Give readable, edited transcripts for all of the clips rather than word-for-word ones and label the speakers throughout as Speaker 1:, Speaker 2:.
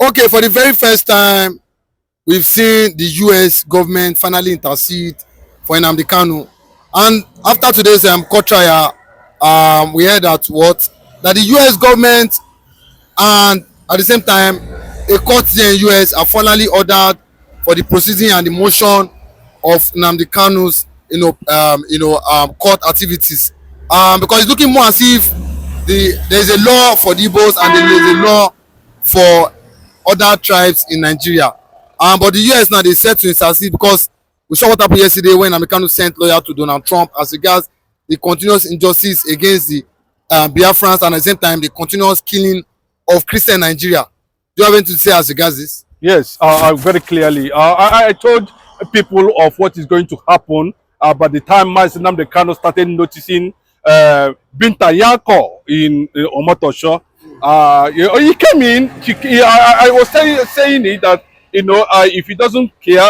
Speaker 1: Okay, for the very first time, we've seen the US government finally intercede for Nnamdi Kanu. And after today's court trial, we heard that the US government and at the same time a court here in US have finally ordered for the proceeding and the motion of Nnamdi Kanu's court activities, because it's looking more as if there's a law for the Igbos and there's a law for other tribes in Nigeria. But the US now, they set to intercede because we saw what happened yesterday when Nnamdi Kanu sent lawyer to Donald Trump as regards the continuous injustice against the Biafrans and at the same time the continuous killing of Christian Nigeria. Do you have anything to say as regards this?
Speaker 2: Yes, very clearly. I told people of what is going to happen by the time Mazi Nnamdi Kanu started noticing Binta Yanko in Omotosho. He came in. I was saying it that if he doesn't care,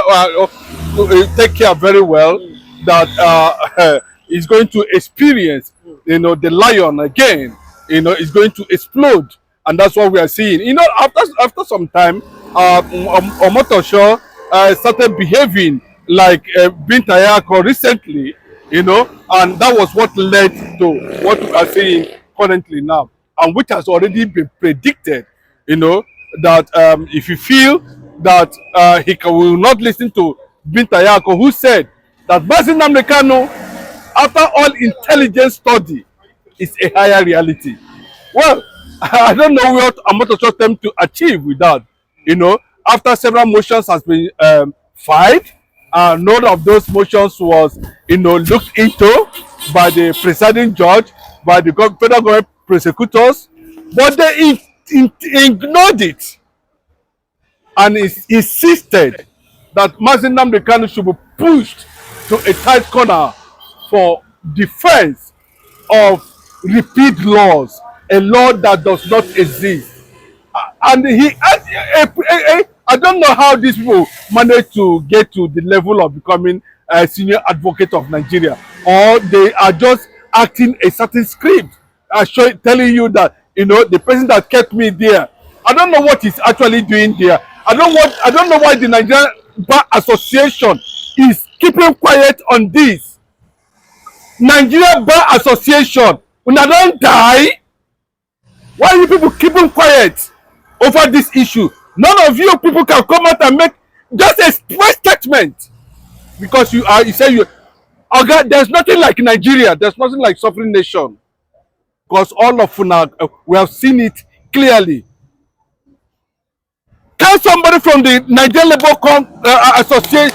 Speaker 2: take care very well, that he's going to experience the lion again. Is going to explode, and that's what we are seeing. After some time, Omotosho started behaving like Binta Yanko recently, and that was what led to what we are seeing currently now, and which has already been predicted, that if you feel that he will not listen to Binta Yanko, who said that Mazi Nnamdi Kanu, after all intelligence study, is a higher reality. Well, I don't know what Omotosho attempt to achieve with that. After several motions has been filed, none of those motions was looked into by the presiding judge, by the federal government prosecutors, but they ignored it and insisted that Mazi Nnamdi Kanu should be pushed to a tight corner for defense of repeat laws, a law that does not exist. And I don't know how these people manage to get to the level of becoming a senior advocate of Nigeria, or they are just acting a certain script, telling you that the person that kept me there. I don't know what he's actually doing there. I don't know why the Nigerian Bar Association is keeping quiet on this. Nigerian Bar Association, when I don't die, why are you people keeping quiet over this issue? None of you people can come out and make just a straight statement, because you say okay, there's nothing like Nigeria, there's nothing like sovereign nation, because all of us we have seen it clearly. Can somebody from the Nigerian Labour Association,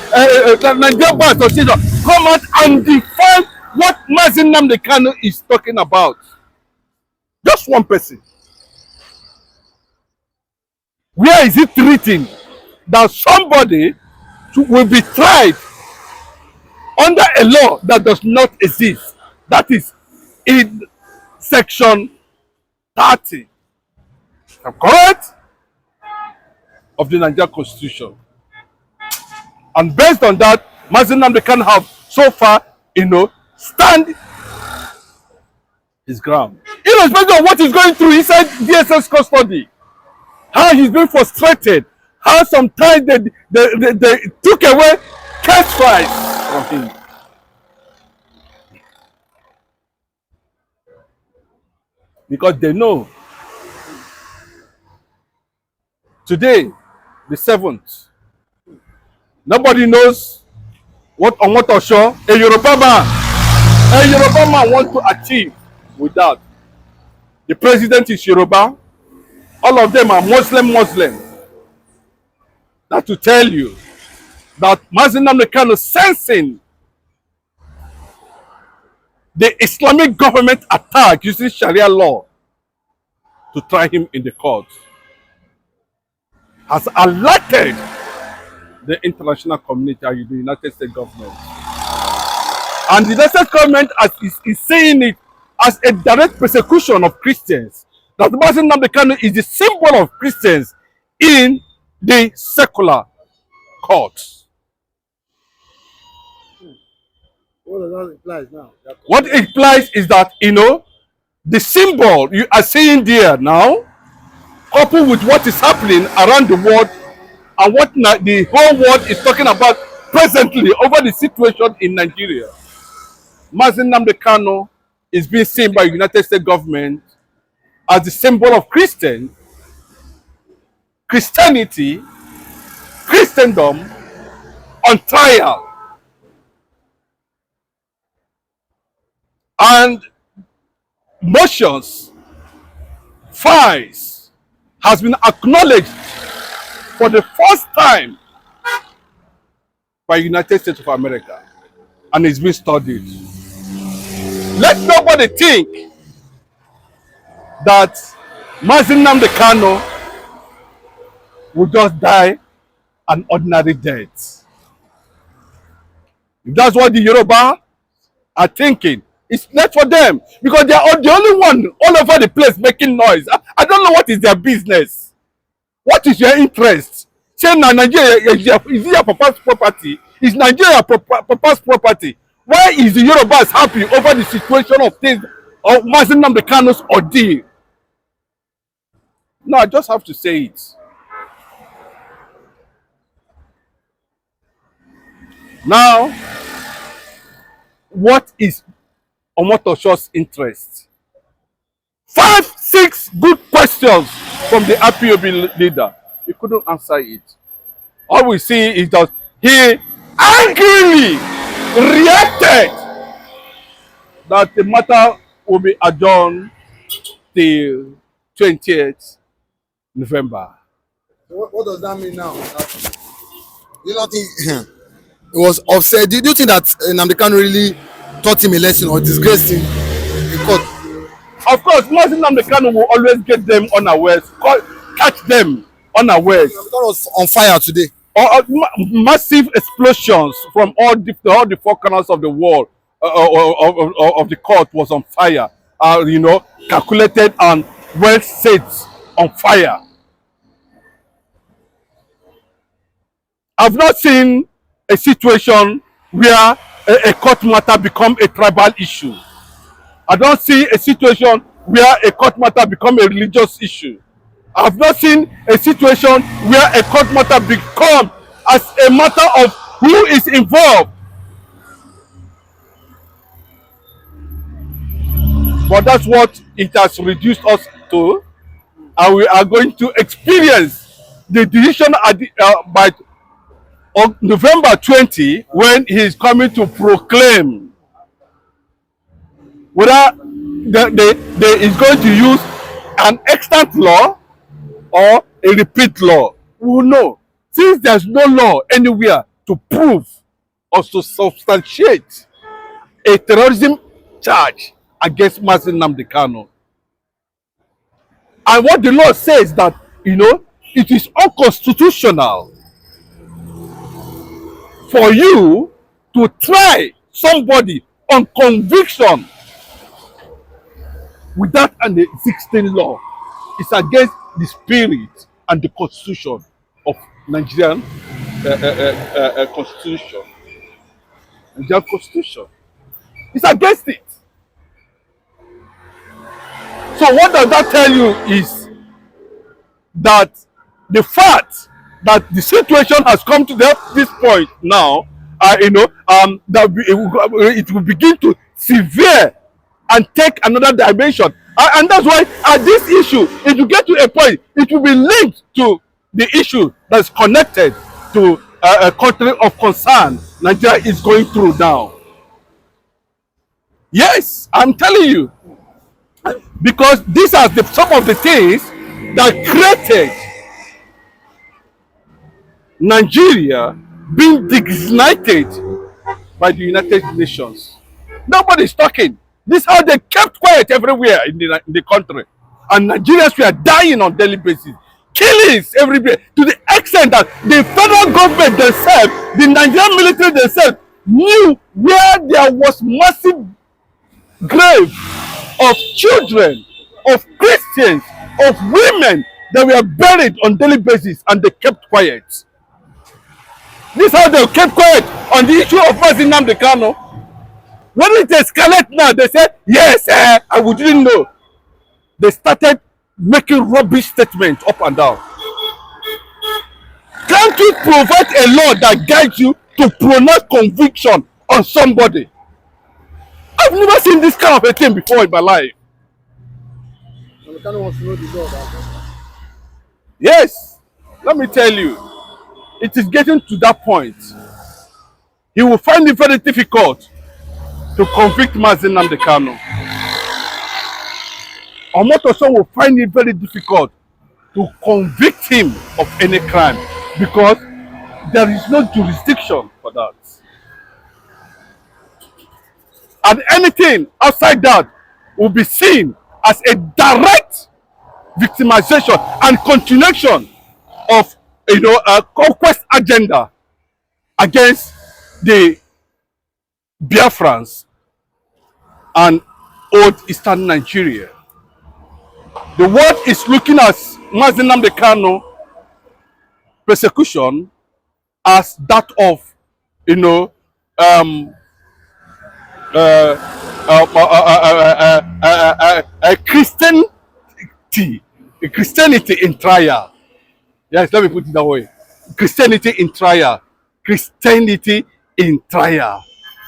Speaker 2: Nigerian Bar Association, come out and define what Mazi Nnamdi Kanu is talking about? Just one person. Where is it written that somebody will be tried under a law that does not exist? That is in section 30. Am I correct? Of the Nigerian Constitution. And based on that, Mazi Nnamdi Kanu have so far, stand his ground. Irrespective of what he's going through inside DSS custody, how he's been frustrated, how sometimes they took away cash prize from him. Because they know today, the 7th, nobody knows what Omotosho, a Yoruba man wants to achieve with that. The president is Yoruba. All of them are Muslim. That to tell you that Mazi Nnamdi Kanu sensing the Islamic government attack using Sharia law to try him in the court, has alerted the international community and the United States government. And the United States government is saying it as a direct persecution of Christians. That Mazi Nnamdi Kanu is the symbol of Christians in the secular courts.
Speaker 1: What does that imply now?
Speaker 2: What it implies is that, the symbol you are seeing there now coupled with what is happening around the world and what the whole world is talking about presently over the situation in Nigeria, Mazi Nnamdi Kanu is being seen by the United States government as the symbol of Christianity, Christendom on trial. And motions, files has been acknowledged for the first time by the United States of America and is being studied. Let nobody think that Mazi Nnamdi Kanu will just die an ordinary death. If that's what the Yoruba are thinking, it's not for them, because they are the only one all over the place making noise. I don't know what is their business. What is your interest? Say Nigeria is your papa's property. Is Nigeria papa's property? Why is the Yorubas happy over the situation of things of Mazi Nnamdi Kanu's ordeal? No, I just have to say it. Now, what is Omotosho's interest? 5, 6 good questions from the IPOB leader. He couldn't answer it. All we see is that he angrily reacted that the matter will be adjourned till 20th November.
Speaker 1: What does that mean now? You don't think it was upset? Do you think that Nnamdi Kanu really taught him a lesson or disgraced him in court?
Speaker 2: Of course, Mazi Nnamdi Kanu will always get them unawares, catch them unawares.
Speaker 1: Nnamdi Kanu was on fire today.
Speaker 2: Massive explosions from all the 4 corners of the world of the court was on fire. Calculated and well set on fire. I've not seen a situation where a court matter become a tribal issue. I don't see a situation where a court matter become a religious issue. I've not seen a situation where a court matter become as a matter of who is involved. But that's what it has reduced us to, and we are going to experience the decision by on November 20, when he is coming to proclaim whether they is going to use an extant law or a repeat law. We will know. Since there's no law anywhere to prove or to substantiate a terrorism charge against Mazi Nnamdi Kanu. And what the law says that, it is unconstitutional for you to try somebody on conviction without an existing law. It's against the spirit and the constitution of Nigerian constitution. Nigerian constitution. It's against it. So what does that tell you is that the fact that the situation has come to this point now, that it will begin to severe and take another dimension. And that's why at this issue, it will get to a point, it will be linked to the issue that's connected to a country of concern Nigeria is going through now. Yes, I'm telling you. Because these are some of the things that created Nigeria being designated by the United Nations. Nobody's talking. This is how they kept quiet everywhere in the country. And Nigerians were dying on daily basis. Killings everywhere. To the extent that the federal government themselves, the Nigerian military themselves, knew where there was massive grave of children, of Christians, of women that were buried on daily basis, and they kept quiet. This is how they kept quiet on the issue of Mazi Nnamdi Kanu. When it escalates now, they say, yes, we didn't know. They started making rubbish statements up and down? Can't you provide a law that guides you to pronounce conviction on somebody? I've never seen this kind of a thing before in my life. Yes, let me tell you, it is getting to that point. He will find it very difficult to convict Mazi Nnamdi Kanu. Omotoso will find it very difficult to convict him of any crime because there is no jurisdiction for that. And anything outside that will be seen as a direct victimization and continuation of a conquest agenda against the Biafrans and old Eastern Nigeria. The world is looking at Mazi Nnamdi Kanu persecution as that of Christianity in trial. Yes, let me put it that way. Christianity in trial. Christianity in trial.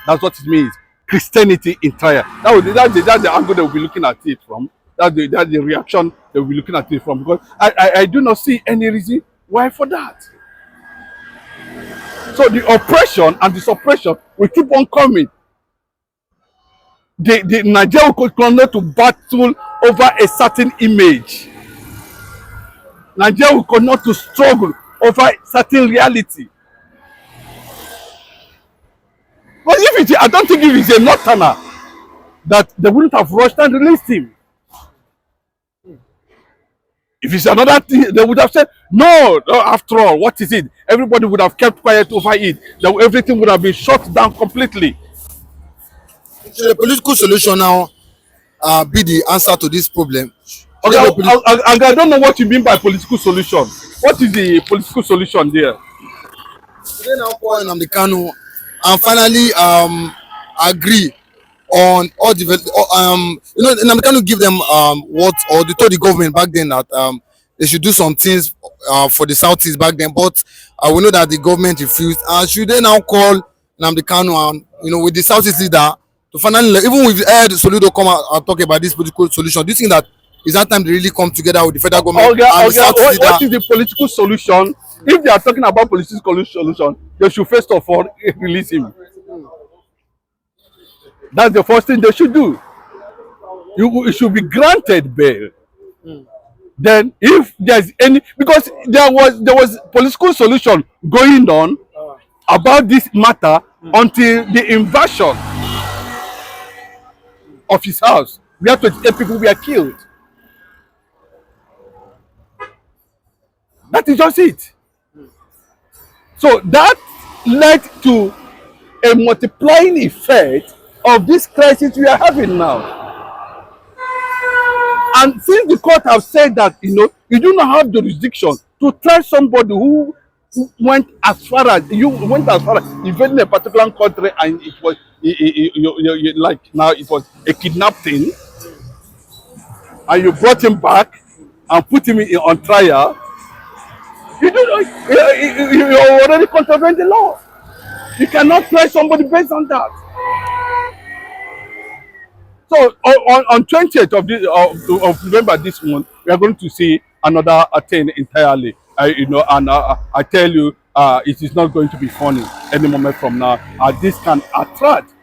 Speaker 2: That's what it means. Christianity in trial. That's the angle they will be looking at it from. That's the reaction they will be looking at it from. Because I do not see any reason why for that. So the oppression and the suppression will keep on coming. The Nigeria will continue to battle over a certain image. Nigeria will continue to struggle over a certain reality. But I don't think if it's a northerner, that they wouldn't have rushed and released him. If it's another thing, they would have said, no, after all, what is it? Everybody would have kept quiet over it. Everything would have been shut down completely.
Speaker 1: So the political solution now be the answer to this problem.
Speaker 2: Okay, I don't know what you mean by political solution. What is the political solution there?
Speaker 1: They now call Nnamdi Kanu and finally agree on all the Nnamdi Kanu give them or they told the government back then that they should do some things for the Southeast back then, but we know that the government refused. Should they now call Nnamdi Kanu and with the Southeast leader to finally, even with Soludo come out and talk about this political solution, do you think that is that time they really come together with the federal government?
Speaker 2: What is the political solution? If they are talking about political solution, they should first of all release him. That's the first thing they should do. You should be granted bail. Then, if there's any, because there was political solution going on about this matter until the invasion of his house, where 28 people were killed. That is just it. So that led to a multiplying effect of this crisis we are having now. And since the court have said that you do not have jurisdiction to try somebody who went as far as invading a particular country, and it was like now it was a kidnapping, and you brought him back and put him on trial, you already contravened the law. You cannot try somebody based on that. So on 20th of November this month, we are going to see another thing entirely. And I tell you, it is not going to be funny any moment from now. This can attract,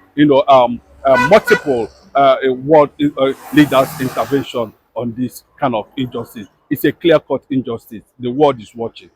Speaker 2: multiple world leaders' intervention on this kind of injustice. It's a clear-cut injustice. The world is watching.